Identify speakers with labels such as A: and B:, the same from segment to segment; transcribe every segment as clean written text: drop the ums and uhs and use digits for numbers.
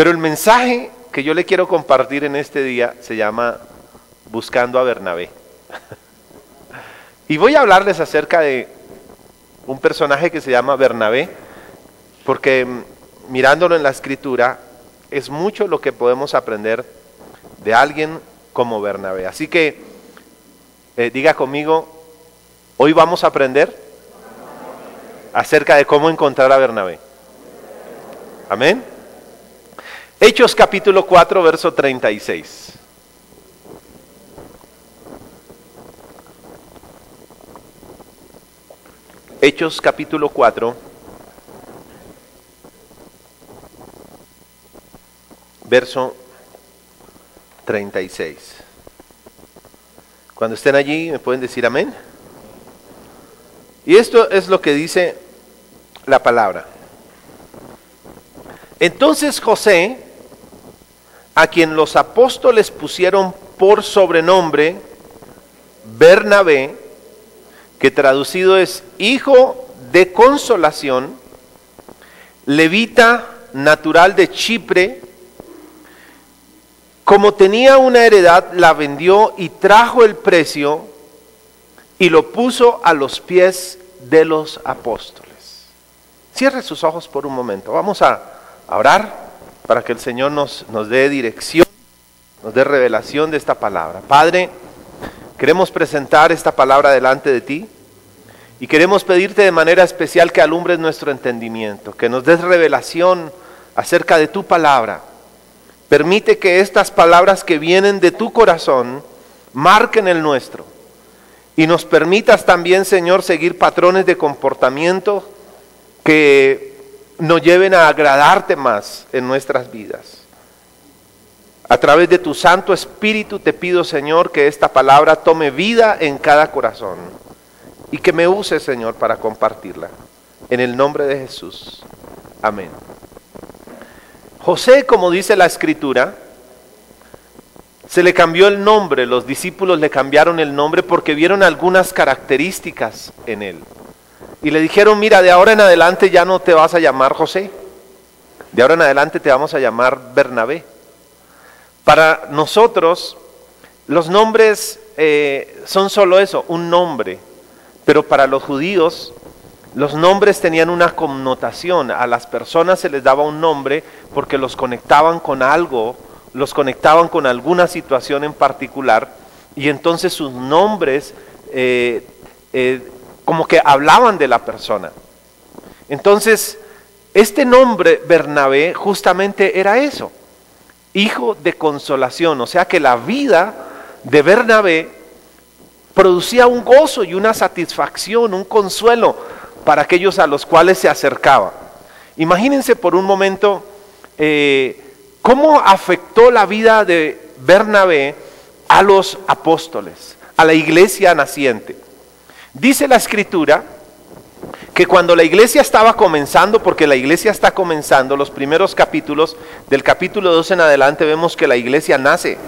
A: Pero el mensaje que yo le quiero compartir en este día se llama Buscando a Bernabé. Y voy a hablarles acerca de un personaje que se llama Bernabé, porque mirándolo en la Escritura, es mucho lo que podemos aprender de alguien como Bernabé. Así que diga conmigo, hoy vamos a aprender acerca de cómo encontrar a Bernabé. Amén. Hechos capítulo 4, verso 36. Hechos capítulo 4, verso 36. Cuando estén allí, ¿me pueden decir amén? Y esto es lo que dice la palabra. Entonces José, a quien los apóstoles pusieron por sobrenombre Bernabé, que traducido es hijo de consolación, levita, natural de Chipre, como tenía una heredad, la vendió y trajo el precio y lo puso a los pies de los apóstoles. Cierre sus ojos por un momento. Vamos a orar para que el Señor nos dé dirección, nos dé revelación de esta palabra. Padre, queremos presentar esta palabra delante de ti y queremos pedirte de manera especial que alumbres nuestro entendimiento, que nos des revelación acerca de tu palabra. Permite que estas palabras que vienen de tu corazón marquen el nuestro y nos permitas también, Señor, seguir patrones de comportamiento que nos lleven a agradarte más en nuestras vidas. A través de tu Santo Espíritu te pido, Señor, que esta palabra tome vida en cada corazón y que me use, Señor, para compartirla. En el nombre de Jesús. Amén. José, como dice la Escritura, se le cambió el nombre, los discípulos le cambiaron el nombre porque vieron algunas características en él. Y le dijeron, mira, de ahora en adelante ya no te vas a llamar José, de ahora en adelante te vamos a llamar Bernabé. Para nosotros, los nombres son solo eso, un nombre, pero para los judíos, los nombres tenían una connotación. A las personas se les daba un nombre porque los conectaban con algo, los conectaban con alguna situación en particular, y entonces sus nombres como que hablaban de la persona. Entonces, este nombre Bernabé justamente era eso, hijo de consolación, o sea que la vida de Bernabé producía un gozo y una satisfacción, un consuelo para aquellos a los cuales se acercaba. Imagínense por un momento cómo afectó la vida de Bernabé a los apóstoles, a la iglesia naciente. Dice la Escritura que cuando la iglesia estaba comenzando, porque la iglesia está comenzando, los primeros capítulos, del capítulo 2 en adelante vemos que la iglesia nace.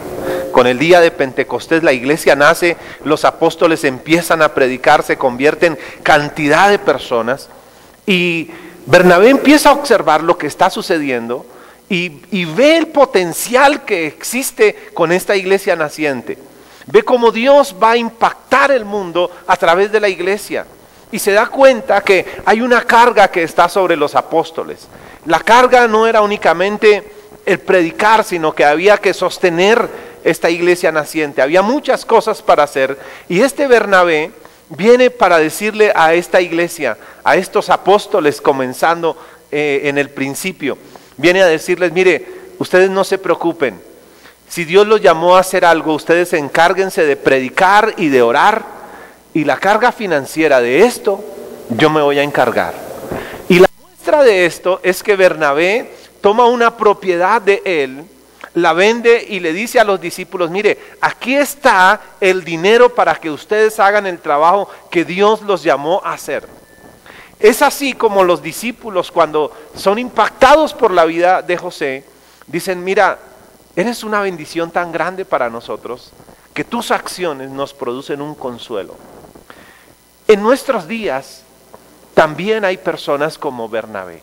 A: Con el día de Pentecostés la iglesia nace, los apóstoles empiezan a predicar, se convierten cantidad de personas y Bernabé empieza a observar lo que está sucediendo y ve el potencial que existe con esta iglesia naciente. Ve cómo Dios va a impactar el mundo a través de la iglesia y se da cuenta que hay una carga que está sobre los apóstoles. La carga no era únicamente el predicar, sino que había que sostener esta iglesia naciente. Había muchas cosas para hacer y este Bernabé viene para decirle a esta iglesia, a estos apóstoles comenzando en el principio, viene a decirles, mire, ustedes no se preocupen. Si Dios los llamó a hacer algo, ustedes encárguense de predicar y de orar, y la carga financiera de esto, yo me voy a encargar. Y la muestra de esto es que Bernabé toma una propiedad de él, la vende y le dice a los discípulos, mire, aquí está el dinero para que ustedes hagan el trabajo que Dios los llamó a hacer. Es así como los discípulos, cuando son impactados por la vida de José, dicen, mira, eres una bendición tan grande para nosotros que tus acciones nos producen un consuelo. En nuestros días también hay personas como Bernabé.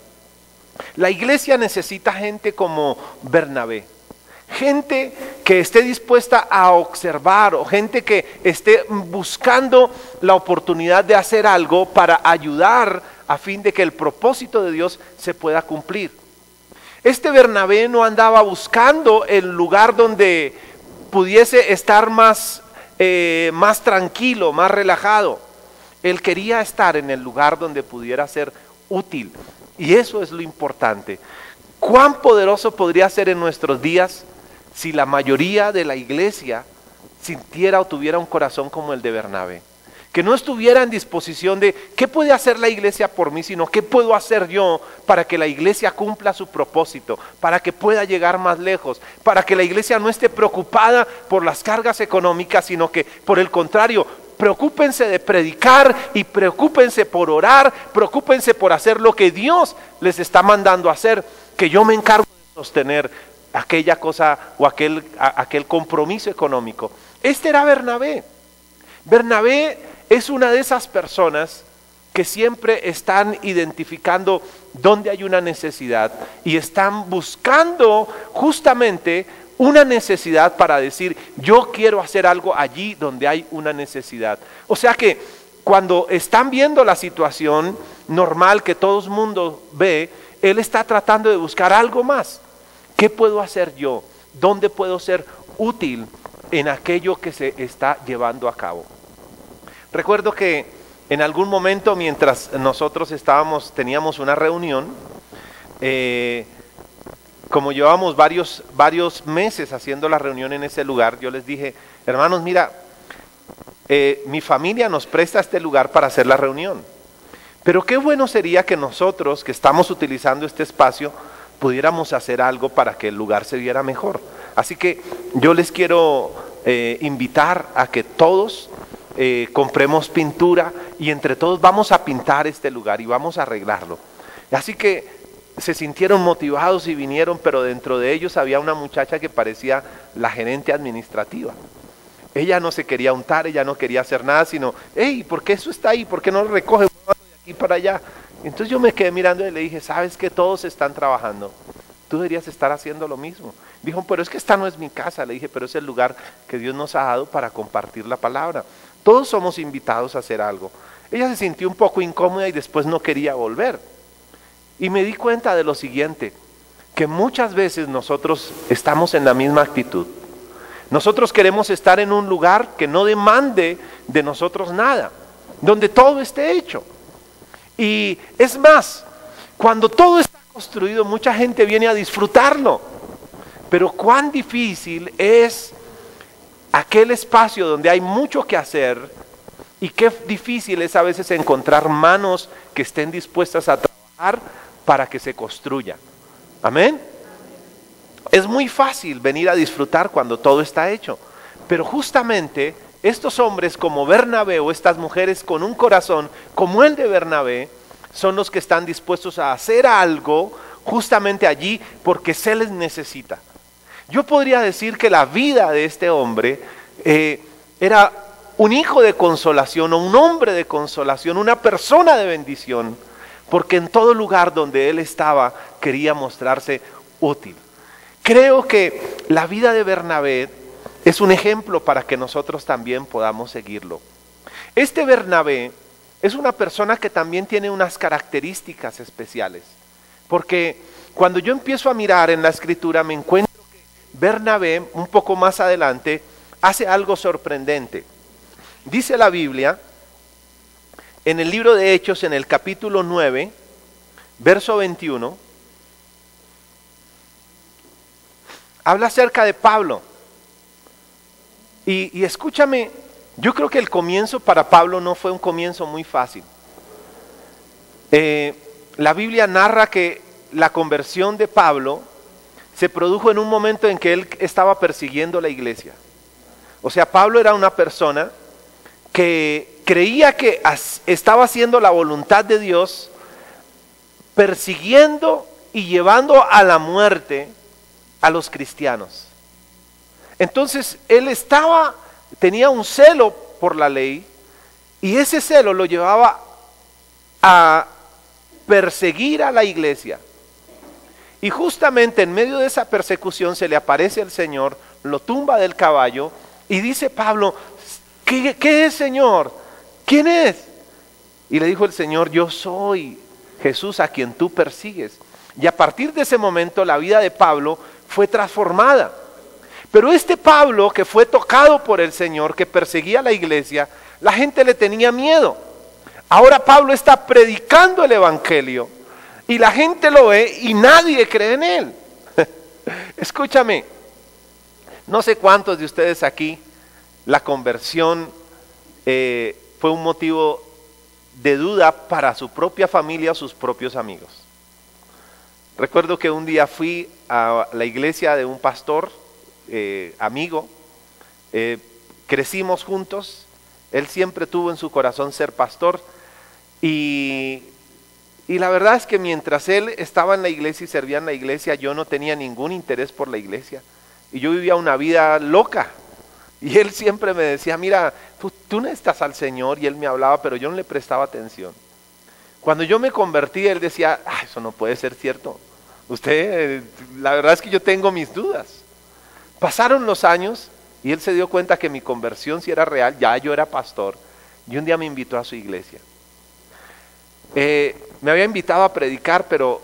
A: La iglesia necesita gente como Bernabé. Gente que esté dispuesta a observar, o gente que esté buscando la oportunidad de hacer algo para ayudar a fin de que el propósito de Dios se pueda cumplir. Este Bernabé no andaba buscando el lugar donde pudiese estar más tranquilo, más relajado. Él quería estar en el lugar donde pudiera ser útil. Y eso es lo importante. ¿Cuán poderoso podría ser en nuestros días si la mayoría de la iglesia sintiera o tuviera un corazón como el de Bernabé? Que no estuviera en disposición de ¿qué puede hacer la iglesia por mí? Sino ¿qué puedo hacer yo para que la iglesia cumpla su propósito? Para que pueda llegar más lejos. Para que la iglesia no esté preocupada por las cargas económicas, sino que por el contrario, preocúpense de predicar y preocúpense por orar, preocúpense por hacer lo que Dios les está mandando a hacer, que yo me encargo de sostener aquella cosa o aquel compromiso económico. Este era Bernabé. Bernabé es una de esas personas que siempre están identificando dónde hay una necesidad y están buscando justamente una necesidad para decir, yo quiero hacer algo allí donde hay una necesidad. O sea que cuando están viendo la situación normal que todo el mundo ve, él está tratando de buscar algo más. ¿Qué puedo hacer yo? ¿Dónde puedo ser útil en aquello que se está llevando a cabo? Recuerdo que en algún momento mientras nosotros teníamos una reunión, como llevábamos varios meses haciendo la reunión en ese lugar, yo les dije, hermanos, mira, mi familia nos presta este lugar para hacer la reunión, pero qué bueno sería que nosotros que estamos utilizando este espacio pudiéramos hacer algo para que el lugar se viera mejor. Así que yo les quiero invitar a que todos compremos pintura y entre todos vamos a pintar este lugar y vamos a arreglarlo. Así que se sintieron motivados y vinieron, pero dentro de ellos había una muchacha que parecía la gerente administrativa. Ella no se quería untar, ella no quería hacer nada, sino, hey, ¿por qué eso está ahí? ¿Por qué no lo recoge de aquí para allá? Entonces yo me quedé mirando y le dije, ¿sabes que todos están trabajando? Tú deberías estar haciendo lo mismo. Dijo, pero es que esta no es mi casa. Le dije, pero es el lugar que Dios nos ha dado para compartir la palabra. Todos somos invitados a hacer algo. Ella se sintió un poco incómoda y después no quería volver. Y me di cuenta de lo siguiente, que muchas veces nosotros estamos en la misma actitud. Nosotros queremos estar en un lugar que no demande de nosotros nada, donde todo esté hecho. Y es más, cuando todo está construido, mucha gente viene a disfrutarlo. Pero cuán difícil es aquel espacio donde hay mucho que hacer y qué difícil es a veces encontrar manos que estén dispuestas a trabajar para que se construya. Amén. Es muy fácil venir a disfrutar cuando todo está hecho, pero justamente estos hombres como Bernabé o estas mujeres con un corazón como el de Bernabé son los que están dispuestos a hacer algo justamente allí porque se les necesita. Yo podría decir que la vida de este hombre era un hijo de consolación o un hombre de consolación, una persona de bendición, porque en todo lugar donde él estaba quería mostrarse útil. Creo que la vida de Bernabé es un ejemplo para que nosotros también podamos seguirlo. Este Bernabé es una persona que también tiene unas características especiales, porque cuando yo empiezo a mirar en la escritura me encuentro que Bernabé, un poco más adelante, hace algo sorprendente. Dice la Biblia, en el libro de Hechos, en el capítulo 9, verso 21, habla acerca de Pablo. Y escúchame, yo creo que el comienzo para Pablo no fue un comienzo muy fácil. La Biblia narra que la conversión de Pablo se produjo en un momento en que él estaba persiguiendo la iglesia. O sea, Pablo era una persona que creía que estaba haciendo la voluntad de Dios, persiguiendo y llevando a la muerte a los cristianos. Entonces él tenía un celo por la ley y ese celo lo llevaba a perseguir a la iglesia. Y justamente en medio de esa persecución se le aparece el Señor, lo tumba del caballo y dice Pablo, ¿qué es, Señor? ¿Quién es? Y le dijo el Señor, yo soy Jesús a quien tú persigues. Y a partir de ese momento la vida de Pablo fue transformada. Pero este Pablo que fue tocado por el Señor, que perseguía a la iglesia, la gente le tenía miedo. Ahora Pablo está predicando el evangelio y la gente lo ve y nadie cree en él. Escúchame, no sé cuántos de ustedes aquí la conversión fue un motivo de duda para su propia familia o sus propios amigos. Recuerdo que un día fui a la iglesia de un pastor amigo, crecimos juntos, él siempre tuvo en su corazón ser pastor y la verdad es que mientras él estaba en la iglesia y servía en la iglesia, yo no tenía ningún interés por la iglesia y yo vivía una vida loca. Y él siempre me decía, mira, tú necesitas al Señor, y él me hablaba, pero yo no le prestaba atención. Cuando yo me convertí, él decía, eso no puede ser cierto. Usted, la verdad es que yo tengo mis dudas. Pasaron los años y él se dio cuenta que mi conversión sí era real, ya yo era pastor, y un día me invitó a su iglesia. Me había invitado a predicar, pero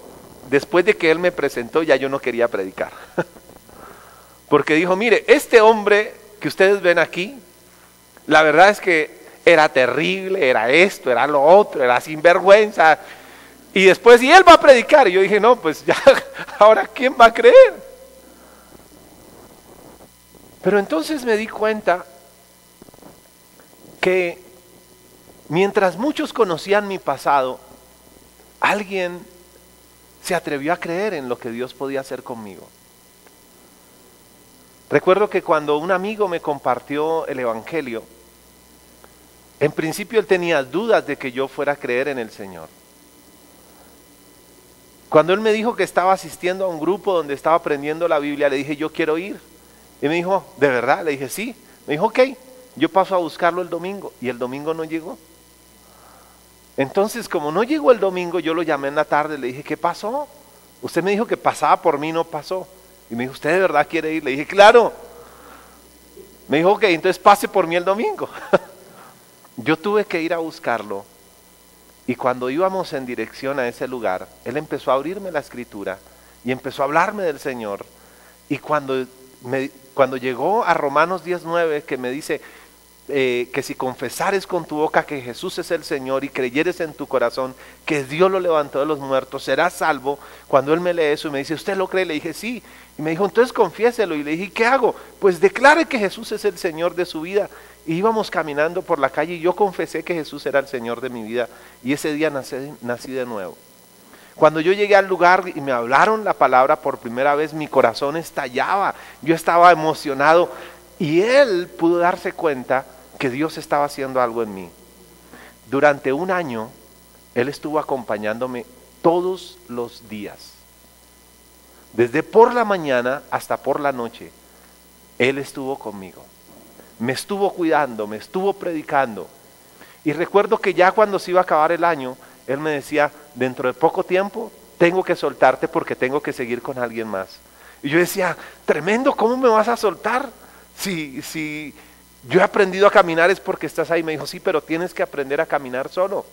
A: después de que él me presentó ya yo no quería predicar. Porque dijo, mire, este hombre que ustedes ven aquí, la verdad es que era terrible, era esto, era lo otro, era sinvergüenza. Y después, y él va a predicar. Y yo dije, no, pues ya, ahora ¿quién va a creer? Pero entonces me di cuenta que mientras muchos conocían mi pasado, alguien se atrevió a creer en lo que Dios podía hacer conmigo. Recuerdo que cuando un amigo me compartió el evangelio, en principio él tenía dudas de que yo fuera a creer en el Señor. Cuando él me dijo que estaba asistiendo a un grupo donde estaba aprendiendo la Biblia, le dije, yo quiero ir. Y me dijo, ¿de verdad? Le dije, sí. Me dijo, ok, yo paso a buscarlo el domingo. Y el domingo no llegó. Entonces, como no llegó el domingo, yo lo llamé en la tarde, le dije, ¿qué pasó? Usted me dijo que pasaba por mí, no pasó. Y me dijo, ¿usted de verdad quiere ir? Le dije, claro. Me dijo, ok, entonces pase por mí el domingo. Yo tuve que ir a buscarlo. Y cuando íbamos en dirección a ese lugar, él empezó a abrirme la escritura y empezó a hablarme del Señor. Y cuando llegó a Romanos 10:9, que me dice que si confesares con tu boca que Jesús es el Señor y creyeres en tu corazón que Dios lo levantó de los muertos, serás salvo. Cuando él me lee eso y me dice, ¿usted lo cree? Le dije, sí. Y me dijo, entonces confiéselo. Y le dije, ¿qué hago? Pues declare que Jesús es el Señor de su vida. Y íbamos caminando por la calle y yo confesé que Jesús era el Señor de mi vida. Y ese día nací de nuevo. Cuando yo llegué al lugar y me hablaron la palabra por primera vez, mi corazón estallaba. Yo estaba emocionado. Y él pudo darse cuenta que Dios estaba haciendo algo en mí. Durante un año, él estuvo acompañándome todos los días. Desde por la mañana hasta por la noche, él estuvo conmigo. Me estuvo cuidando, me estuvo predicando. Y recuerdo que ya cuando se iba a acabar el año, él me decía, dentro de poco tiempo, tengo que soltarte porque tengo que seguir con alguien más. Y yo decía, tremendo, ¿cómo me vas a soltar? Si yo he aprendido a caminar es porque estás ahí. Me dijo, sí, pero tienes que aprender a caminar solo.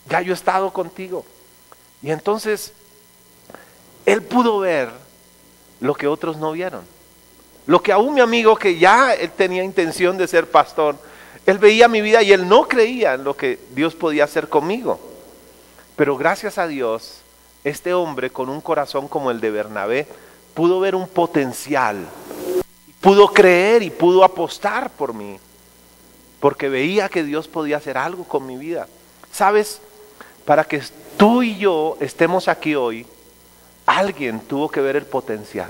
A: Ya yo he estado contigo. Y entonces, él pudo ver lo que otros no vieron. Lo que aún mi amigo, que ya él tenía intención de ser pastor, él veía mi vida y él no creía en lo que Dios podía hacer conmigo. Pero gracias a Dios, este hombre con un corazón como el de Bernabé, pudo ver un potencial. Pudo creer y pudo apostar por mí, porque veía que Dios podía hacer algo con mi vida. ¿Sabes? Para que tú y yo estemos aquí hoy, alguien tuvo que ver el potencial.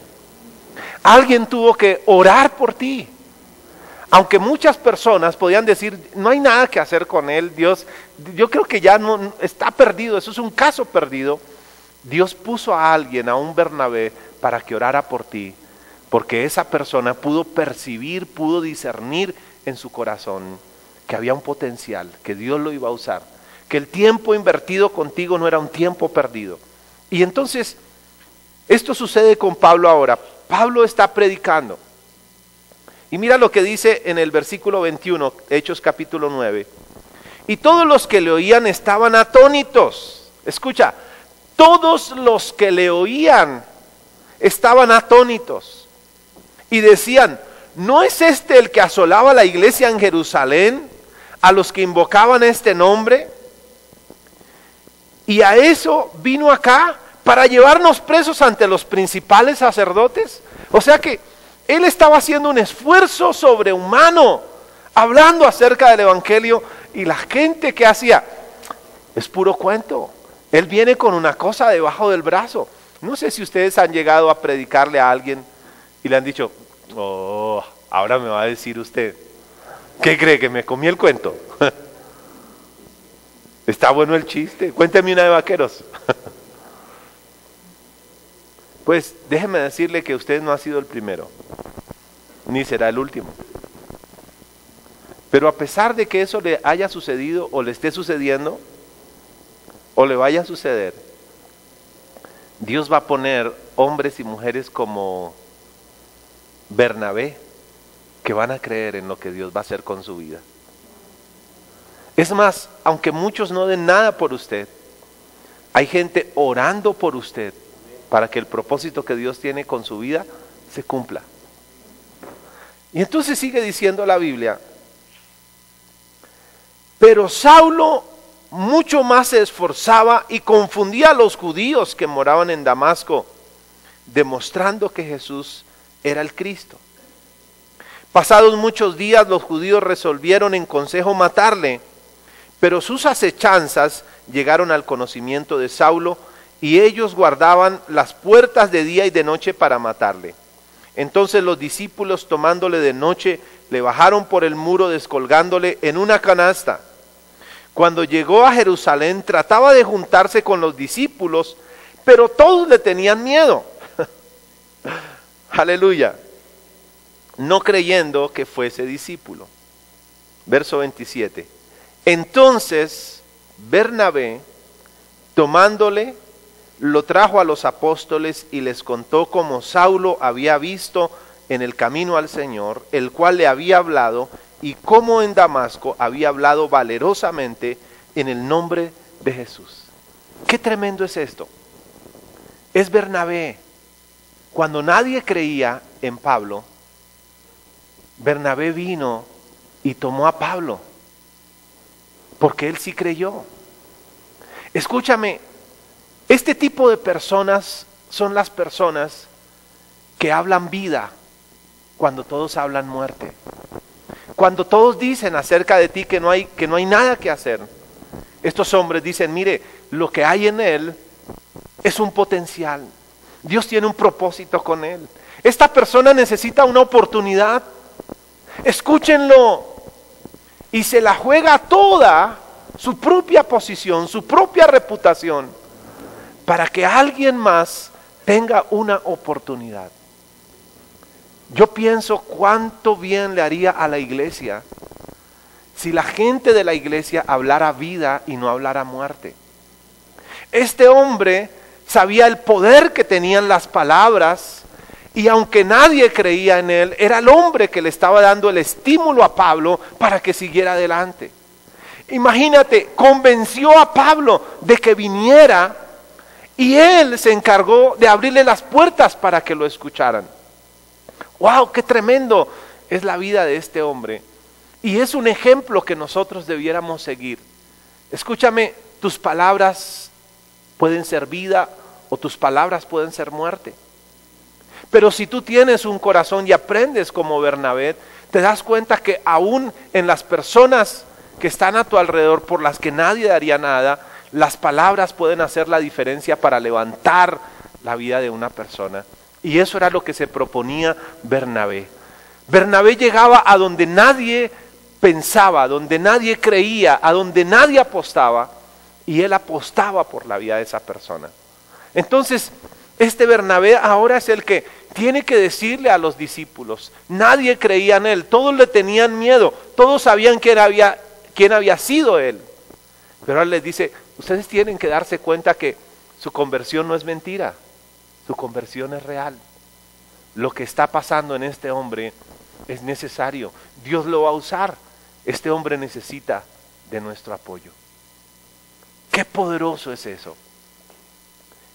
A: Alguien tuvo que orar por ti. Aunque muchas personas podían decir, no hay nada que hacer con él, Dios, yo creo que ya no está perdido, eso es un caso perdido. Dios puso a alguien, a un Bernabé, para que orara por ti. Porque esa persona pudo percibir, pudo discernir en su corazón que había un potencial, que Dios lo iba a usar, que el tiempo invertido contigo no era un tiempo perdido. Y entonces Esto sucede con Pablo ahora. Pablo está predicando. Y mira lo que dice en el versículo 21, Hechos capítulo 9. Y todos los que le oían estaban atónitos. Escucha, todos los que le oían estaban atónitos. Y decían, ¿no es este el que asolaba la iglesia en Jerusalén, a los que invocaban este nombre? Y a eso vino acá para llevarnos presos ante los principales sacerdotes. O sea que él estaba haciendo un esfuerzo sobrehumano, hablando acerca del evangelio, y la gente que hacía, es puro cuento. Él viene con una cosa debajo del brazo. No sé si ustedes han llegado a predicarle a alguien y le han dicho, oh, ahora me va a decir usted, ¿qué cree, que me comí el cuento? Está bueno el chiste, cuénteme una de vaqueros. Pues déjeme decirle que usted no ha sido el primero, ni será el último. Pero a pesar de que eso le haya sucedido o le esté sucediendo, o le vaya a suceder, Dios va a poner hombres y mujeres como Bernabé, que van a creer en lo que Dios va a hacer con su vida. Es más, aunque muchos no den nada por usted, hay gente orando por usted para que el propósito que Dios tiene con su vida se cumpla. Y entonces sigue diciendo la Biblia, pero Saulo mucho más se esforzaba y confundía a los judíos que moraban en Damasco, demostrando que Jesús era el Cristo. Pasados muchos días, los judíos resolvieron en consejo matarle, pero sus acechanzas llegaron al conocimiento de Saulo, y ellos guardaban las puertas de día y de noche para matarle. Entonces los discípulos, tomándole de noche, le bajaron por el muro, descolgándole en una canasta. Cuando llegó a Jerusalén, trataba de juntarse con los discípulos, pero todos le tenían miedo. Aleluya. No creyendo que fuese discípulo. Verso 27. Entonces Bernabé, tomándole, lo trajo a los apóstoles y les contó cómo Saulo había visto en el camino al Señor, el cual le había hablado, y cómo en Damasco había hablado valerosamente en el nombre de Jesús. Qué tremendo es esto. Es Bernabé. Cuando nadie creía en Pablo, Bernabé vino y tomó a Pablo, porque él sí creyó. Escúchame, este tipo de personas son las personas que hablan vida cuando todos hablan muerte. Cuando todos dicen acerca de ti que no hay nada que hacer, estos hombres dicen, mire, lo que hay en él es un potencial. Dios tiene un propósito con él. Esta persona necesita una oportunidad. Escúchenlo. Y se la juega toda, su propia posición, su propia reputación, para que alguien más tenga una oportunidad. Yo pienso cuánto bien le haría a la iglesia si la gente de la iglesia hablara vida y no hablara muerte. Este hombre sabía el poder que tenían las palabras, y aunque nadie creía en él, era el hombre que le estaba dando el estímulo a Pablo para que siguiera adelante. Imagínate, convenció a Pablo de que viniera, y él se encargó de abrirle las puertas para que lo escucharan. ¡Wow! ¡Qué tremendo es la vida de este hombre! Y es un ejemplo que nosotros debiéramos seguir. Escúchame, tus palabras pueden ser vida o tus palabras pueden ser muerte. Pero si tú tienes un corazón y aprendes como Bernabé, te das cuenta que aún en las personas que están a tu alrededor, por las que nadie daría nada, las palabras pueden hacer la diferencia para levantar la vida de una persona. Y eso era lo que se proponía Bernabé. Bernabé llegaba a donde nadie pensaba, donde nadie creía, a donde nadie apostaba, y él apostaba por la vida de esa persona. Entonces, este Bernabé ahora es el que tiene que decirle a los discípulos, nadie creía en él, todos le tenían miedo, todos sabían quién había sido él. Pero él les dice, ustedes tienen que darse cuenta que su conversión no es mentira. Su conversión es real. Lo que está pasando en este hombre es necesario. Dios lo va a usar. Este hombre necesita de nuestro apoyo. Qué poderoso es eso.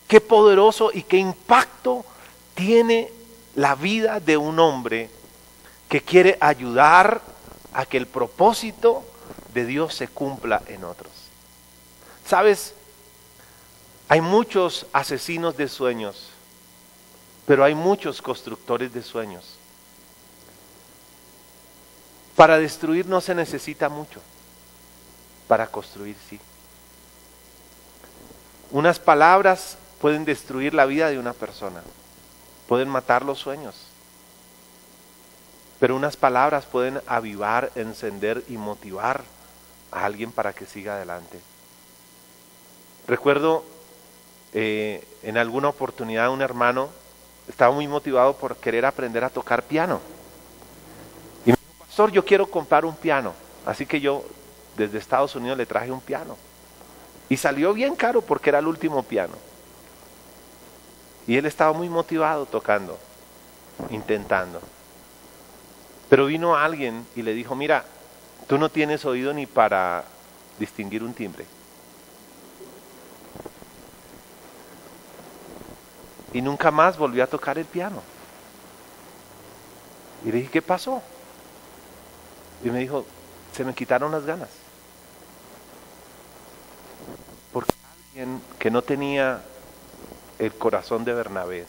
A: Qué poderoso y qué impacto tiene la vida de un hombre que quiere ayudar a que el propósito de Dios se cumpla en otros. ¿Sabes? Hay muchos asesinos de sueños, pero hay muchos constructores de sueños. Para destruir no se necesita mucho, para construir sí. Unas palabras pueden destruir la vida de una persona, pueden matar los sueños, pero unas palabras pueden avivar, encender y motivar a alguien para que siga adelante. Recuerdo en alguna oportunidad un hermano estaba muy motivado por querer aprender a tocar piano. Y me dijo, pastor, yo quiero comprar un piano. Así que yo desde Estados Unidos le traje un piano. Y salió bien caro porque era el último piano. Y él estaba muy motivado tocando, intentando. Pero vino alguien y le dijo, mira, tú no tienes oído ni para distinguir un timbre. Y nunca más volvió a tocar el piano. Y le dije, ¿qué pasó? Y me dijo, se me quitaron las ganas. Porque alguien que no tenía el corazón de Bernabé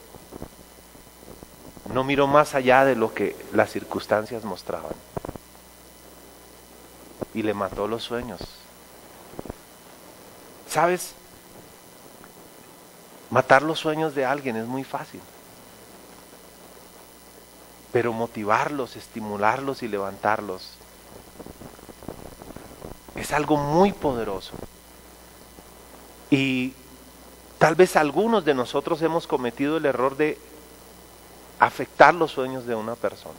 A: no miró más allá de lo que las circunstancias mostraban. Y le mató los sueños. ¿Sabes? Matar los sueños de alguien es muy fácil. Pero motivarlos, estimularlos y levantarlos es algo muy poderoso. Y tal vez algunos de nosotros hemos cometido el error de afectar los sueños de una persona.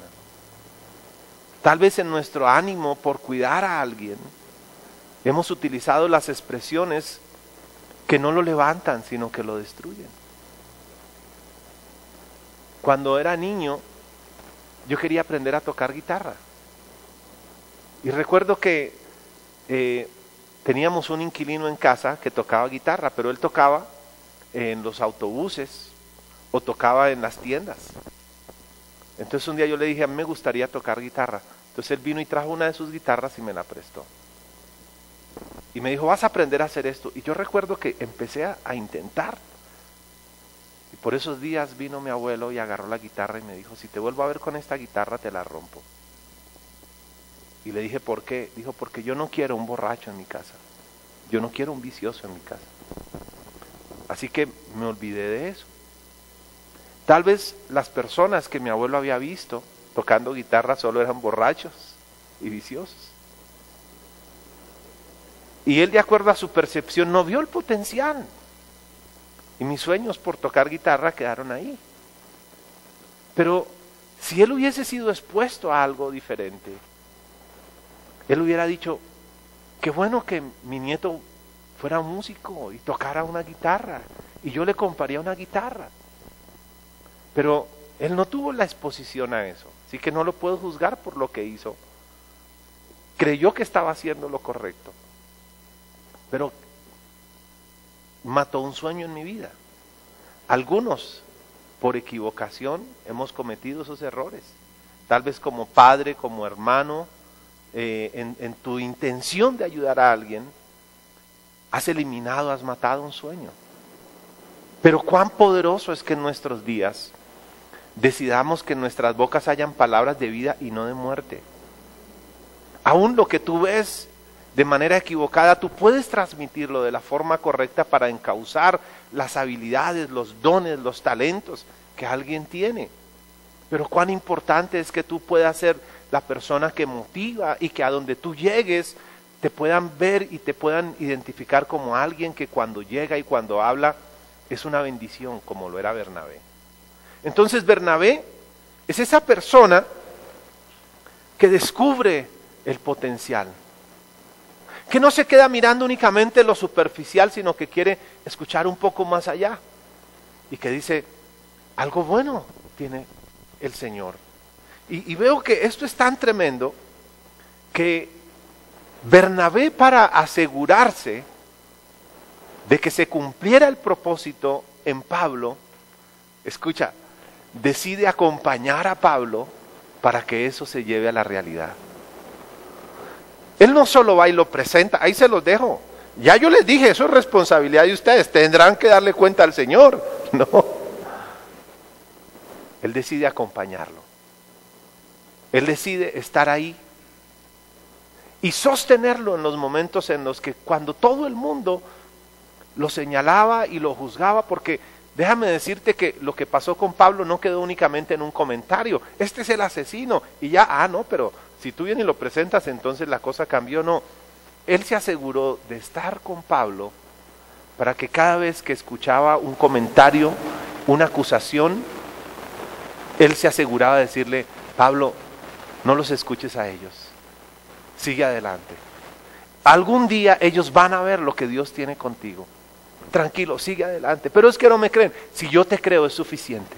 A: Tal vez en nuestro ánimo por cuidar a alguien hemos utilizado las expresiones que no lo levantan, sino que lo destruyen. Cuando era niño, yo quería aprender a tocar guitarra. Y recuerdo que teníamos un inquilino en casa que tocaba guitarra, pero él tocaba en los autobuses o tocaba en las tiendas. Entonces un día yo le dije, a mí me gustaría tocar guitarra. Entonces él vino y trajo una de sus guitarras y me la prestó. Y me dijo, vas a aprender a hacer esto. Y yo recuerdo que empecé a intentar. Y por esos días vino mi abuelo y agarró la guitarra y me dijo, si te vuelvo a ver con esta guitarra te la rompo. Y le dije, ¿por qué? Dijo, porque yo no quiero un borracho en mi casa. Yo no quiero un vicioso en mi casa. Así que me olvidé de eso. Tal vez las personas que mi abuelo había visto tocando guitarra solo eran borrachos y viciosos. Y él, de acuerdo a su percepción, no vio el potencial. Y mis sueños por tocar guitarra quedaron ahí. Pero si él hubiese sido expuesto a algo diferente, él hubiera dicho, qué bueno que mi nieto fuera un músico y tocara una guitarra. Y yo le compraría una guitarra. Pero él no tuvo la exposición a eso. Así que no lo puedo juzgar por lo que hizo. Creyó que estaba haciendo lo correcto. Pero mató un sueño en mi vida. Algunos, por equivocación, hemos cometido esos errores. Tal vez como padre, como hermano, en tu intención de ayudar a alguien, has eliminado, has matado un sueño. Pero cuán poderoso es que en nuestros días decidamos que en nuestras bocas hayan palabras de vida y no de muerte. Aún lo que tú ves de manera equivocada, tú puedes transmitirlo de la forma correcta para encauzar las habilidades, los dones, los talentos que alguien tiene. Pero cuán importante es que tú puedas ser la persona que motiva y que a donde tú llegues te puedan ver y te puedan identificar como alguien que cuando llega y cuando habla es una bendición, como lo era Bernabé. Entonces Bernabé es esa persona que descubre el potencial, que no se queda mirando únicamente lo superficial, sino que quiere escuchar un poco más allá y que dice, algo bueno tiene el Señor. Y veo que esto es tan tremendo que Bernabé, para asegurarse de que se cumpliera el propósito en Pablo, escucha, decide acompañar a Pablo para que eso se lleve a la realidad. Él no solo va y lo presenta, ahí se los dejo. Ya yo les dije, eso es responsabilidad de ustedes, tendrán que darle cuenta al Señor. No. Él decide acompañarlo. Él decide estar ahí y sostenerlo en los momentos en los que cuando todo el mundo lo señalaba y lo juzgaba, porque déjame decirte que lo que pasó con Pablo no quedó únicamente en un comentario, este es el asesino, y ya, no, pero si tú vienes y lo presentas, entonces la cosa cambió. No, él se aseguró de estar con Pablo para que cada vez que escuchaba un comentario, una acusación, él se aseguraba de decirle: Pablo, no los escuches a ellos, sigue adelante. Algún día ellos van a ver lo que Dios tiene contigo. Tranquilo, sigue adelante. Pero es que no me creen. Si yo te creo es suficiente.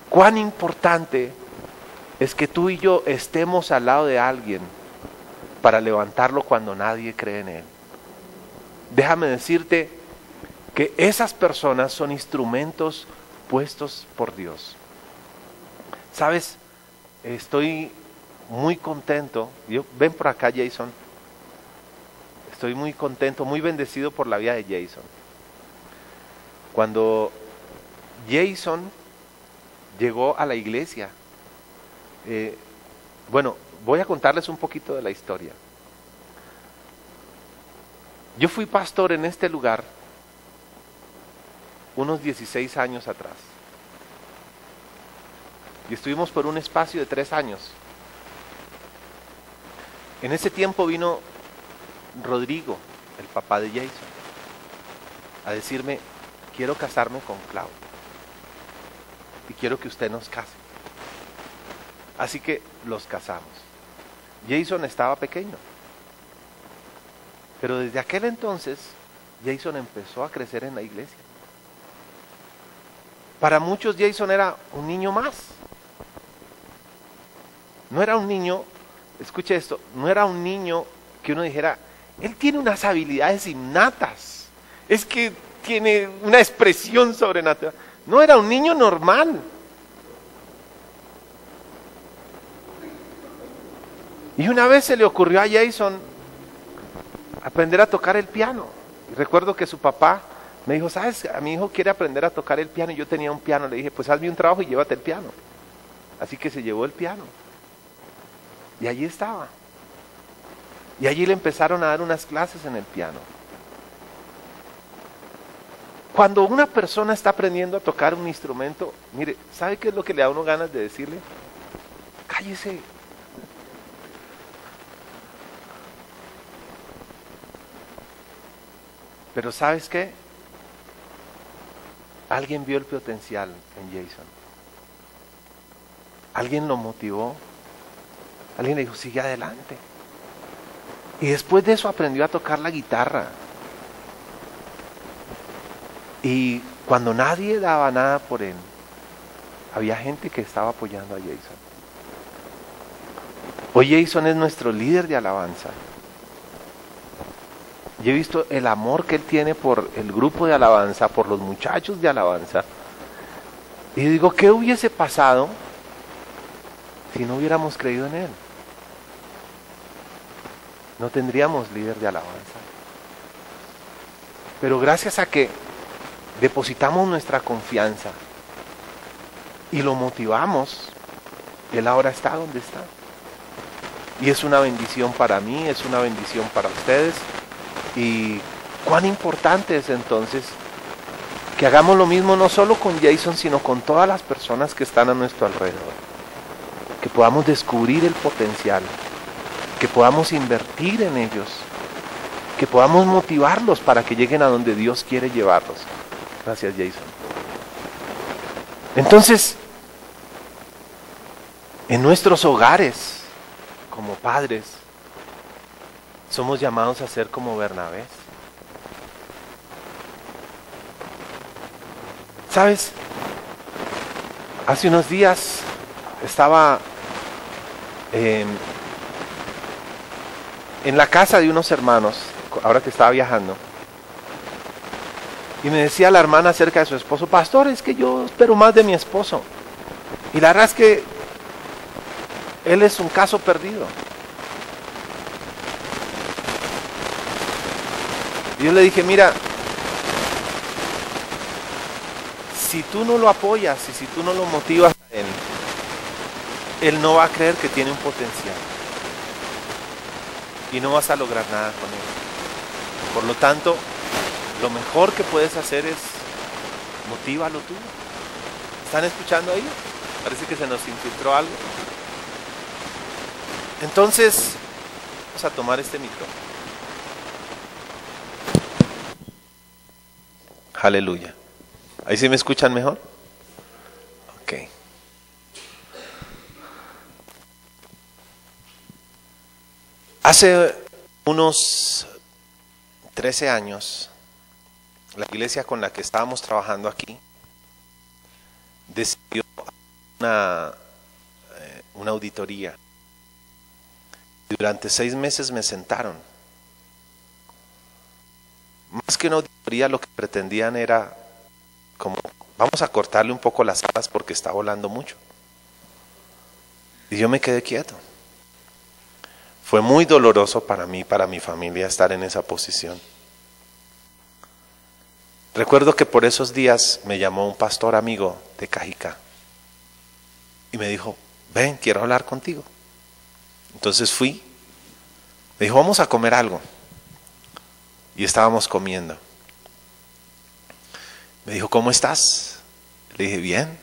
A: Cuán importante es que tú y yo estemos al lado de alguien para levantarlo cuando nadie cree en él. Déjame decirte que esas personas son instrumentos puestos por Dios. ¿Sabes? Estoy muy contento. Ven por acá, Jason. Estoy muy contento, muy bendecido por la vida de Jason. Cuando Jason llegó a la iglesia, voy a contarles un poquito de la historia. Yo fui pastor en este lugar unos 16 años atrás. Y estuvimos por un espacio de 3 años. En ese tiempo vino Rodrigo, el papá de Jason, a decirme: quiero casarme con Clau y quiero que usted nos case. Así que los casamos. Jason estaba pequeño, pero desde aquel entonces Jason empezó a crecer en la iglesia. Para muchos Jason era un niño más. No era un niño, escuche esto, no era un niño que uno dijera: él tiene unas habilidades innatas, es que tiene una expresión sobrenatural. No, era un niño normal. Y una vez se le ocurrió a Jason aprender a tocar el piano. Y recuerdo que su papá me dijo: ¿sabes? A mi hijo quiere aprender a tocar el piano. Y yo tenía un piano. Le dije: pues hazme un trabajo y llévate el piano. Así que se llevó el piano. Y allí estaba. Y allí le empezaron a dar unas clases en el piano. Cuando una persona está aprendiendo a tocar un instrumento, mire, ¿sabe qué es lo que le da a uno ganas de decirle? Cállese. Pero ¿sabes qué? Alguien vio el potencial en Jason. Alguien lo motivó. Alguien le dijo: sigue adelante. Y después de eso aprendió a tocar la guitarra. Y cuando nadie daba nada por él, había gente que estaba apoyando a Jason. Hoy Jason es nuestro líder de alabanza. Yo he visto el amor que él tiene por el grupo de alabanza, por los muchachos de alabanza. Y digo, ¿qué hubiese pasado si no hubiéramos creído en él? No tendríamos líder de alabanza. Pero gracias a que depositamos nuestra confianza y lo motivamos, él ahora está donde está. Y es una bendición para mí, es una bendición para ustedes. Y cuán importante es entonces que hagamos lo mismo no solo con Jason, sino con todas las personas que están a nuestro alrededor. Que podamos descubrir el potencial, que podamos invertir en ellos, que podamos motivarlos para que lleguen a donde Dios quiere llevarlos. Gracias, Jason. Entonces, en nuestros hogares, como padres, somos llamados a ser como Bernabé. ¿Sabes? Hace unos días estaba en la casa de unos hermanos, ahora que estaba viajando, y me decía la hermana acerca de su esposo: pastor, es que yo espero más de mi esposo. Y la verdad es que él es un caso perdido. Y yo le dije: mira, si tú no lo apoyas y si tú no lo motivas a él no va a creer que tiene un potencial. Y no vas a lograr nada con él. Por lo tanto, lo mejor que puedes hacer es motívalo tú. ¿Están escuchando ahí? Parece que se nos infiltró algo. Entonces, vamos a tomar este micrófono. Aleluya. ¿Ahí sí me escuchan mejor? Ok. Hace unos 13 años, la iglesia con la que estábamos trabajando aquí decidió una auditoría. Durante 6 meses me sentaron. Más que una auditoría, lo que pretendían era como: vamos a cortarle un poco las alas porque está volando mucho. Y yo me quedé quieto. Fue muy doloroso para mí, para mi familia, estar en esa posición. Recuerdo que por esos días me llamó un pastor amigo de Cajicá y me dijo: ven, quiero hablar contigo. Entonces fui. Me dijo: vamos a comer algo. Y estábamos comiendo. Me dijo: ¿cómo estás? Le dije: bien.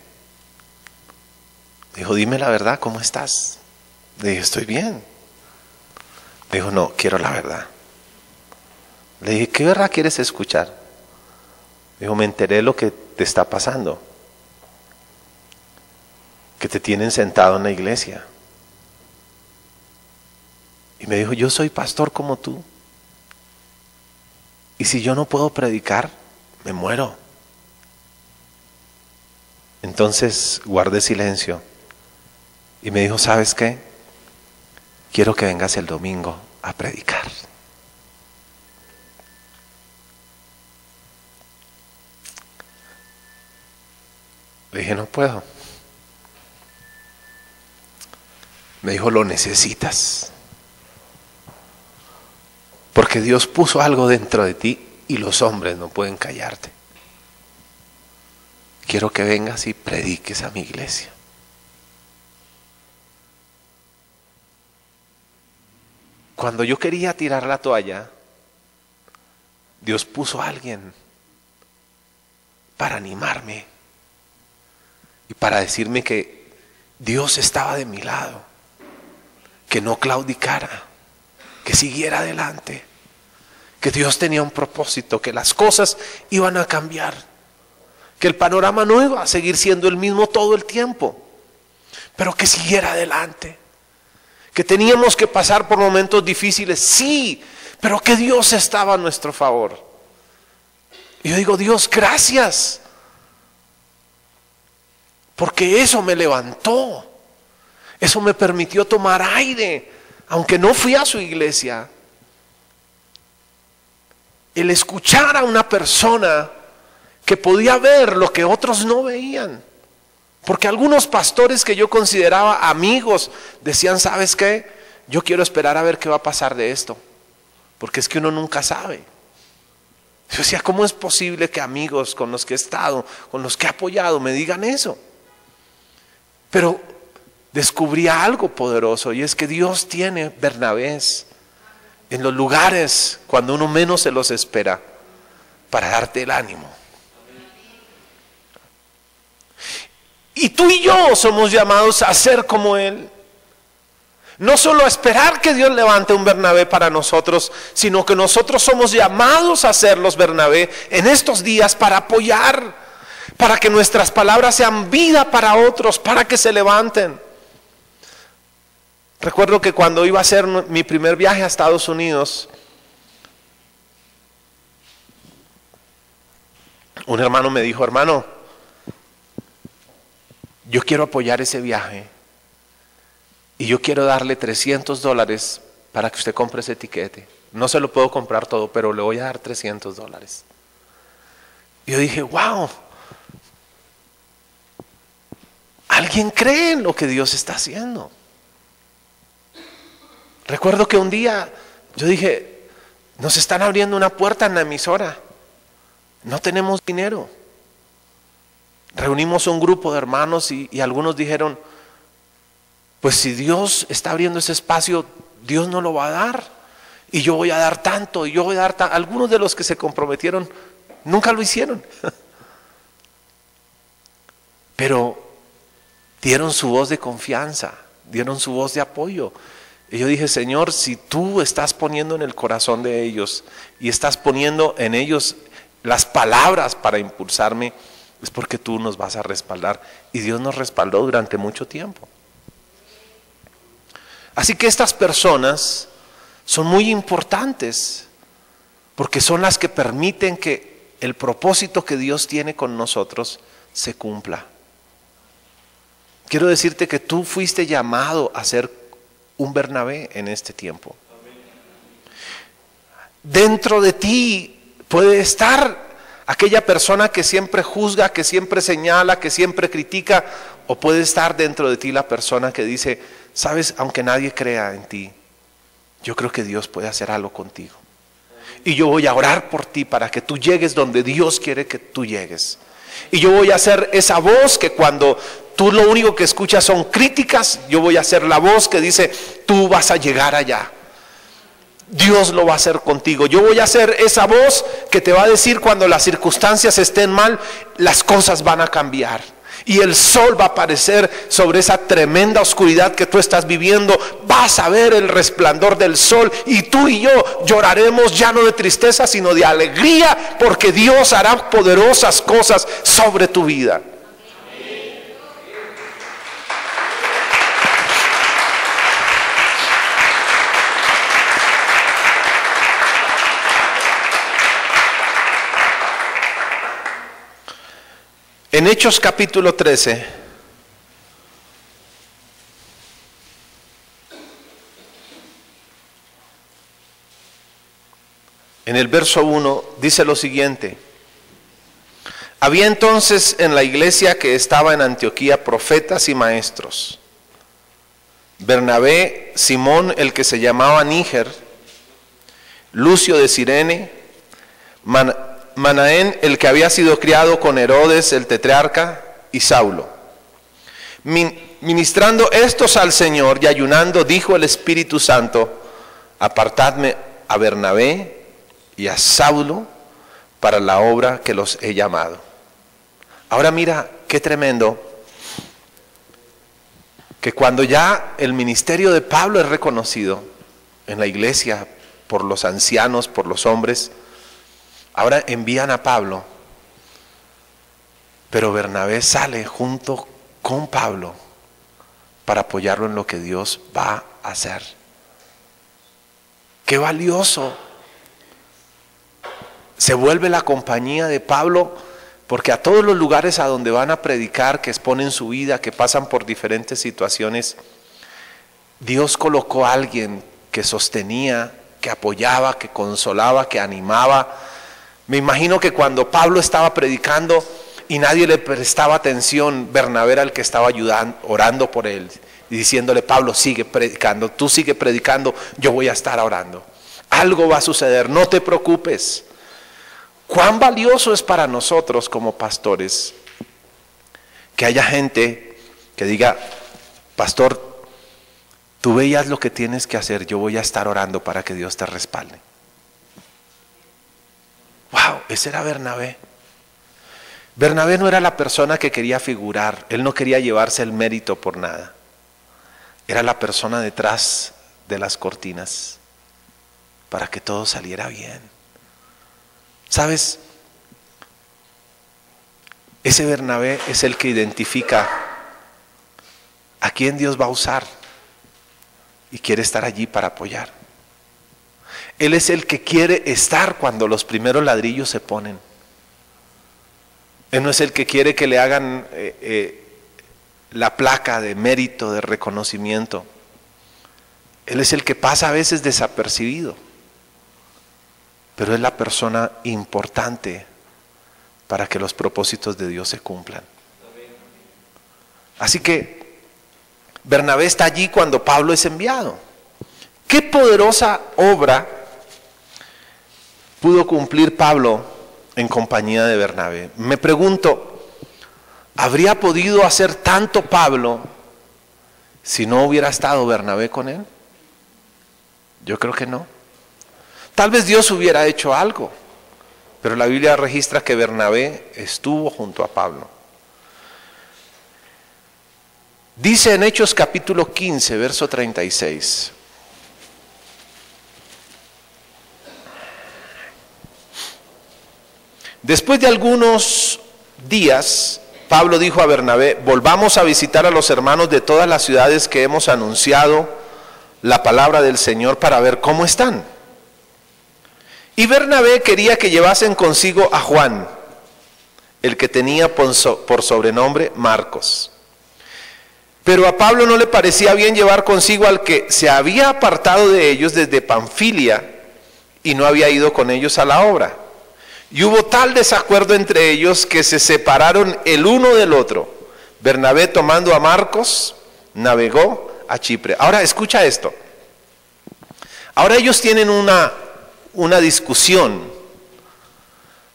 A: Me dijo: dime la verdad, ¿cómo estás? Le dije: estoy bien. Me dijo: no, quiero la verdad. Le dije: ¿qué verdad quieres escuchar? Me dijo: me enteré de lo que te está pasando. Que te tienen sentado en la iglesia. Y me dijo: yo soy pastor como tú. Y si yo no puedo predicar, me muero. Entonces guardé silencio. Y me dijo: ¿sabes qué? Quiero que vengas el domingo a predicar. Le dije: no puedo. Me dijo: lo necesitas. Porque Dios puso algo dentro de ti y los hombres no pueden callarte. Quiero que vengas y prediques a mi iglesia. Cuando yo quería tirar la toalla, Dios puso a alguien para animarme y para decirme que Dios estaba de mi lado, que no claudicara, que siguiera adelante, que Dios tenía un propósito, que las cosas iban a cambiar, que el panorama no iba a seguir siendo el mismo todo el tiempo, pero que siguiera adelante. Que teníamos que pasar por momentos difíciles, sí, pero que Dios estaba a nuestro favor. Y yo digo: Dios, gracias, porque eso me levantó, eso me permitió tomar aire, aunque no fui a su iglesia. El escuchar a una persona que podía ver lo que otros no veían. Porque algunos pastores que yo consideraba amigos decían: ¿sabes qué? Yo quiero esperar a ver qué va a pasar de esto. Porque es que uno nunca sabe. Yo decía: ¿cómo es posible que amigos con los que he estado, con los que he apoyado, me digan eso? Pero descubrí algo poderoso, y es que Dios tiene Bernabés en los lugares cuando uno menos se los espera para darte el ánimo. Y tú y yo somos llamados a ser como Él. No solo a esperar que Dios levante un Bernabé para nosotros, sino que nosotros somos llamados a ser los Bernabé en estos días para apoyar, para que nuestras palabras sean vida para otros, para que se levanten. Recuerdo que cuando iba a hacer mi primer viaje a Estados Unidos, un hermano me dijo: hermano, yo quiero apoyar ese viaje y yo quiero darle $300 para que usted compre ese tiquete. No se lo puedo comprar todo, pero le voy a dar $300. Y yo dije, wow, alguien cree en lo que Dios está haciendo. Recuerdo que un día yo dije, nos están abriendo una puerta en la emisora, no tenemos dinero. Reunimos un grupo de hermanos y algunos dijeron, pues si Dios está abriendo ese espacio, Dios no lo va a dar. Y yo voy a dar tanto, y yo voy a dar tanto. Algunos de los que se comprometieron nunca lo hicieron. Pero dieron su voz de confianza, dieron su voz de apoyo. Y yo dije, Señor, si tú estás poniendo en el corazón de ellos y estás poniendo en ellos las palabras para impulsarme, es porque tú nos vas a respaldar. Y Dios nos respaldó durante mucho tiempo. Así que estas personas son muy importantes porque son las que permiten que el propósito que Dios tiene con nosotros se cumpla. Quiero decirte que tú fuiste llamado a ser un Bernabé en este tiempo. Dentro de ti puede estar aquella persona que siempre juzga, que siempre señala, que siempre critica, o puede estar dentro de ti la persona que dice, sabes, aunque nadie crea en ti, yo creo que Dios puede hacer algo contigo. Y yo voy a orar por ti para que tú llegues donde Dios quiere que tú llegues. Y yo voy a ser esa voz que cuando tú lo único que escuchas son críticas, yo voy a ser la voz que dice, tú vas a llegar allá. Dios lo va a hacer contigo. Yo voy a ser esa voz que te va a decir cuando las circunstancias estén mal, las cosas van a cambiar. Y el sol va a aparecer sobre esa tremenda oscuridad que tú estás viviendo. Vas a ver el resplandor del sol y tú y yo lloraremos ya no de tristeza sino de alegría, porque Dios hará poderosas cosas sobre tu vida. En Hechos capítulo 13, en el verso 1, dice lo siguiente: había entonces en la iglesia que estaba en Antioquía profetas y maestros: Bernabé, Simón el que se llamaba Níger, Lucio de Cirene, Manaén, el que había sido criado con Herodes el tetrarca, y Saulo. Ministrando estos al Señor y ayunando, dijo el Espíritu Santo: apartadme a Bernabé y a Saulo para la obra que los he llamado. Ahora mira qué tremendo, que cuando ya el ministerio de Pablo es reconocido en la iglesia por los ancianos, por los hombres, ahora envían a Pablo, pero Bernabé sale junto con Pablo para apoyarlo en lo que Dios va a hacer. ¡Qué valioso! Se vuelve la compañía de Pablo, porque a todos los lugares a donde van a predicar, que exponen su vida, que pasan por diferentes situaciones, Dios colocó a alguien que sostenía, que apoyaba, que consolaba, que animaba. Me imagino que cuando Pablo estaba predicando y nadie le prestaba atención, Bernabé era el que estaba ayudando, orando por él y diciéndole: Pablo, sigue predicando, tú sigue predicando, yo voy a estar orando. Algo va a suceder, no te preocupes. Cuán valioso es para nosotros como pastores que haya gente que diga: pastor, tú veías lo que tienes que hacer, yo voy a estar orando para que Dios te respalde. Wow, ese era Bernabé. Bernabé no era la persona que quería figurar, él no quería llevarse el mérito por nada. Era la persona detrás de las cortinas para que todo saliera bien. ¿Sabes? Ese Bernabé es el que identifica a quién Dios va a usar y quiere estar allí para apoyar. Él es el que quiere estar cuando los primeros ladrillos se ponen. Él no es el que quiere que le hagan la placa de mérito, de reconocimiento. Él es el que pasa a veces desapercibido, pero es la persona importante para que los propósitos de Dios se cumplan. Así que Bernabé está allí cuando Pablo es enviado. ¿Qué poderosa obra pudo cumplir Pablo en compañía de Bernabé? Me pregunto, ¿habría podido hacer tanto Pablo si no hubiera estado Bernabé con él? Yo creo que no. Tal vez Dios hubiera hecho algo, pero la Biblia registra que Bernabé estuvo junto a Pablo. Dice en Hechos capítulo 15, verso 36. Después de algunos días, Pablo dijo a Bernabé: volvamos a visitar a los hermanos de todas las ciudades que hemos anunciado la palabra del Señor para ver cómo están. Y Bernabé quería que llevasen consigo a Juan, el que tenía por sobrenombre Marcos. Pero a Pablo no le parecía bien llevar consigo al que se había apartado de ellos desde Panfilia y no había ido con ellos a la obra. Y hubo tal desacuerdo entre ellos que se separaron el uno del otro. Bernabé, tomando a Marcos, navegó a Chipre. Ahora escucha esto. Ahora ellos tienen una discusión,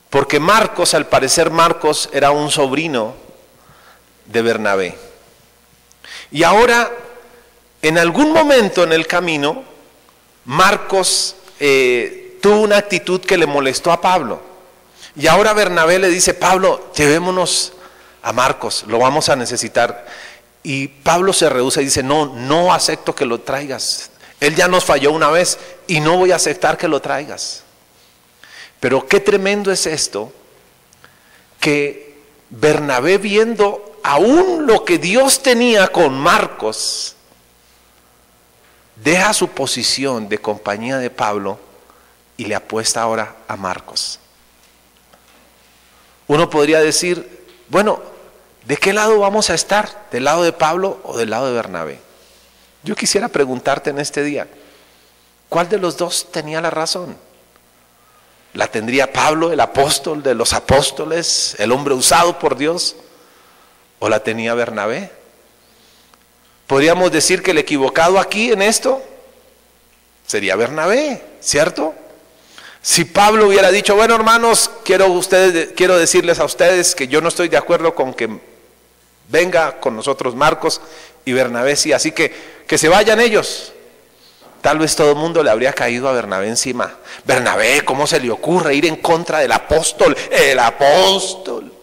A: porque Marcos, al parecer Marcos era un sobrino de Bernabé. Y ahora, en algún momento en el camino, Marcos tuvo una actitud que le molestó a Pablo. Y ahora Bernabé le dice: Pablo, llevémonos a Marcos, lo vamos a necesitar. Y Pablo se rehúsa y dice: no acepto que lo traigas. Él ya nos falló una vez y no voy a aceptar que lo traigas. Pero qué tremendo es esto, que Bernabé, viendo aún lo que Dios tenía con Marcos, deja su posición de compañía de Pablo y le apuesta ahora a Marcos. Uno podría decir: bueno, ¿de qué lado vamos a estar? ¿Del lado de Pablo o del lado de Bernabé? Yo quisiera preguntarte en este día, ¿cuál de los dos tenía la razón? ¿La tendría Pablo, el apóstol de los apóstoles, el hombre usado por Dios? ¿O la tenía Bernabé? Podríamos decir que el equivocado aquí en esto sería Bernabé, ¿cierto? Si Pablo hubiera dicho: bueno, hermanos, quiero decirles a ustedes que yo no estoy de acuerdo con que venga con nosotros Marcos, y Bernabé sí, así que se vayan ellos. Tal vez todo el mundo le habría caído a Bernabé encima. Bernabé, ¿cómo se le ocurre ir en contra del apóstol? El apóstol.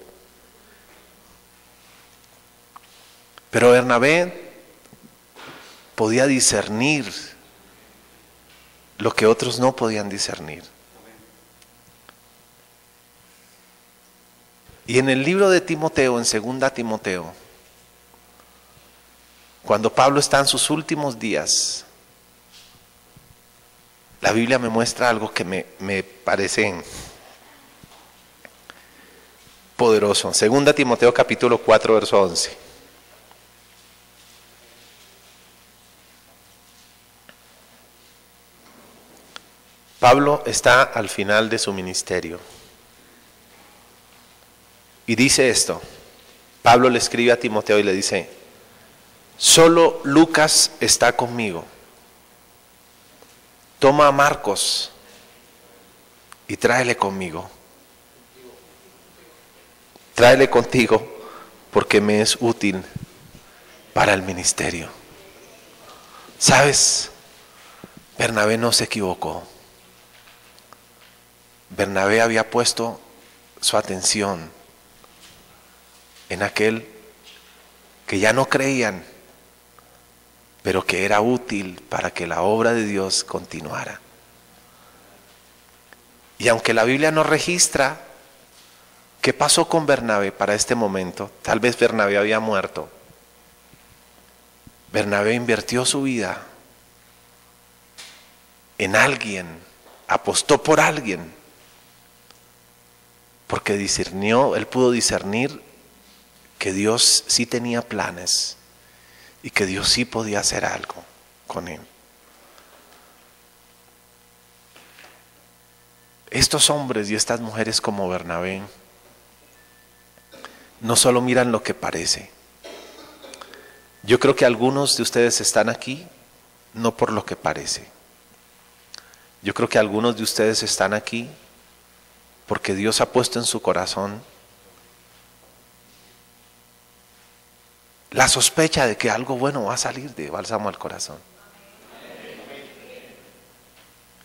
A: Pero Bernabé podía discernir lo que otros no podían discernir. Y en el libro de Timoteo, en 2 Timoteo, cuando Pablo está en sus últimos días, la Biblia me muestra algo que me parece poderoso. 2 Timoteo capítulo 4, verso 11. Pablo está al final de su ministerio. Y dice esto. Pablo le escribe a Timoteo y le dice: solo Lucas está conmigo. Toma a Marcos y tráele conmigo. Tráele contigo, porque me es útil para el ministerio. ¿Sabes? Bernabé no se equivocó. Bernabé había puesto su atención en aquel que ya no creían, pero que era útil para que la obra de Dios continuara. Y aunque la Biblia no registra qué pasó con Bernabé para este momento, tal vez Bernabé había muerto, Bernabé invirtió su vida en alguien, apostó por alguien, porque discernió, él pudo discernir que Dios sí tenía planes y que Dios sí podía hacer algo con él. Estos hombres y estas mujeres como Bernabé no solo miran lo que parece. Yo creo que algunos de ustedes están aquí no por lo que parece. Yo creo que algunos de ustedes están aquí porque Dios ha puesto en su corazón la sospecha de que algo bueno va a salir de Bálsamo al Corazón.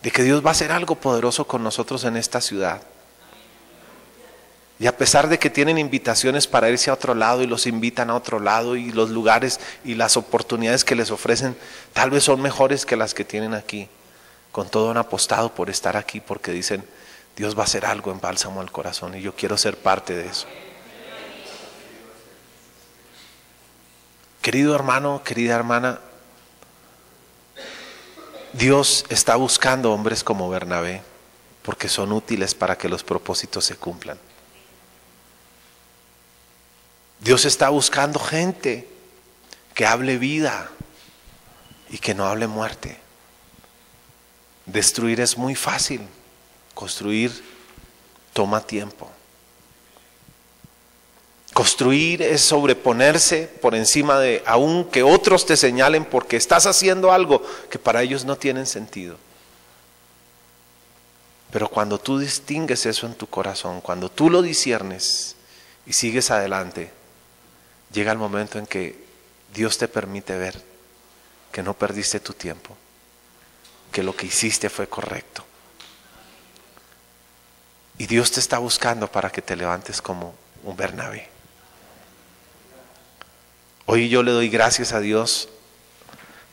A: De que Dios va a hacer algo poderoso con nosotros en esta ciudad. Y a pesar de que tienen invitaciones para irse a otro lado y los invitan a otro lado y los lugares y las oportunidades que les ofrecen tal vez son mejores que las que tienen aquí, con todo han apostado por estar aquí porque dicen, Dios va a hacer algo en Bálsamo al Corazón y yo quiero ser parte de eso. Querido hermano, querida hermana, Dios está buscando hombres como Bernabé porque son útiles para que los propósitos se cumplan. Dios está buscando gente que hable vida y que no hable muerte. Destruir es muy fácil, construir toma tiempo. Construir es sobreponerse por encima de, aun que otros te señalen porque estás haciendo algo que para ellos no tienen sentido. Pero cuando tú distingues eso en tu corazón, cuando tú lo disciernes y sigues adelante, llega el momento en que Dios te permite ver que no perdiste tu tiempo, que lo que hiciste fue correcto. Y Dios te está buscando para que te levantes como un Bernabé. Hoy yo le doy gracias a Dios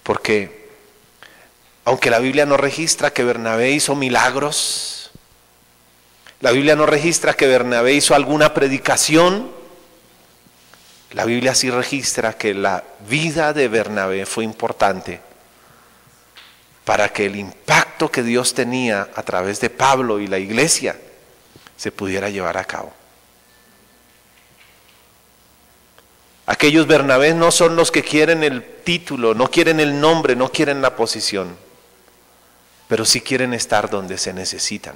A: porque aunque la Biblia no registra que Bernabé hizo milagros, la Biblia no registra que Bernabé hizo alguna predicación, la Biblia sí registra que la vida de Bernabé fue importante para que el impacto que Dios tenía a través de Pablo y la iglesia se pudiera llevar a cabo. Aquellos Bernabés no son los que quieren el título, no quieren el nombre, no quieren la posición, pero sí quieren estar donde se necesitan.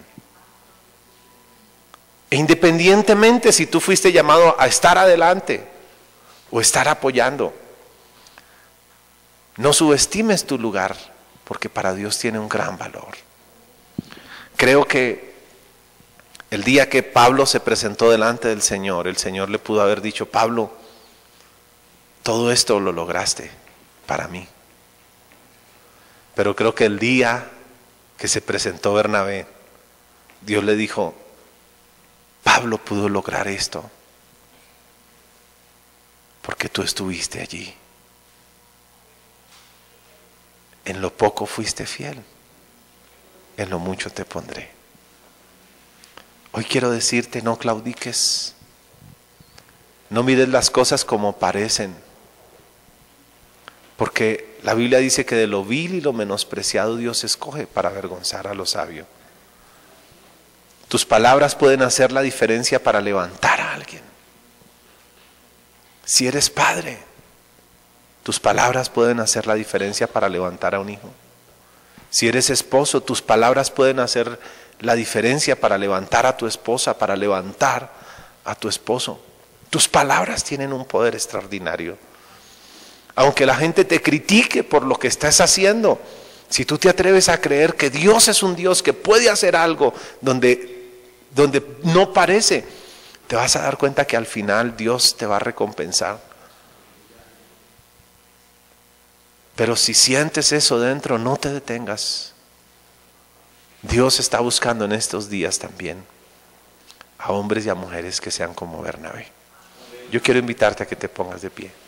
A: E independientemente si tú fuiste llamado a estar adelante o estar apoyando, no subestimes tu lugar, porque para Dios tiene un gran valor. Creo que el día que Pablo se presentó delante del Señor, el Señor le pudo haber dicho, Pablo, todo esto lo lograste para mí. Pero creo que el día que se presentó Bernabé, Dios le dijo, Pablo pudo lograr esto porque tú estuviste allí. En lo poco fuiste fiel, en lo mucho te pondré. Hoy quiero decirte, no claudiques, no mires las cosas como parecen, porque la Biblia dice que de lo vil y lo menospreciado Dios escoge para avergonzar a lo sabio. Tus palabras pueden hacer la diferencia para levantar a alguien. Si eres padre, tus palabras pueden hacer la diferencia para levantar a un hijo. Si eres esposo, tus palabras pueden hacer la diferencia para levantar a tu esposa, para levantar a tu esposo. Tus palabras tienen un poder extraordinario. Aunque la gente te critique por lo que estás haciendo, si tú te atreves a creer que Dios es un Dios que puede hacer algo donde no parece, te vas a dar cuenta que al final Dios te va a recompensar. Pero si sientes eso dentro, no te detengas. Dios está buscando en estos días también a hombres y a mujeres que sean como Bernabé. Yo quiero invitarte a que te pongas de pie.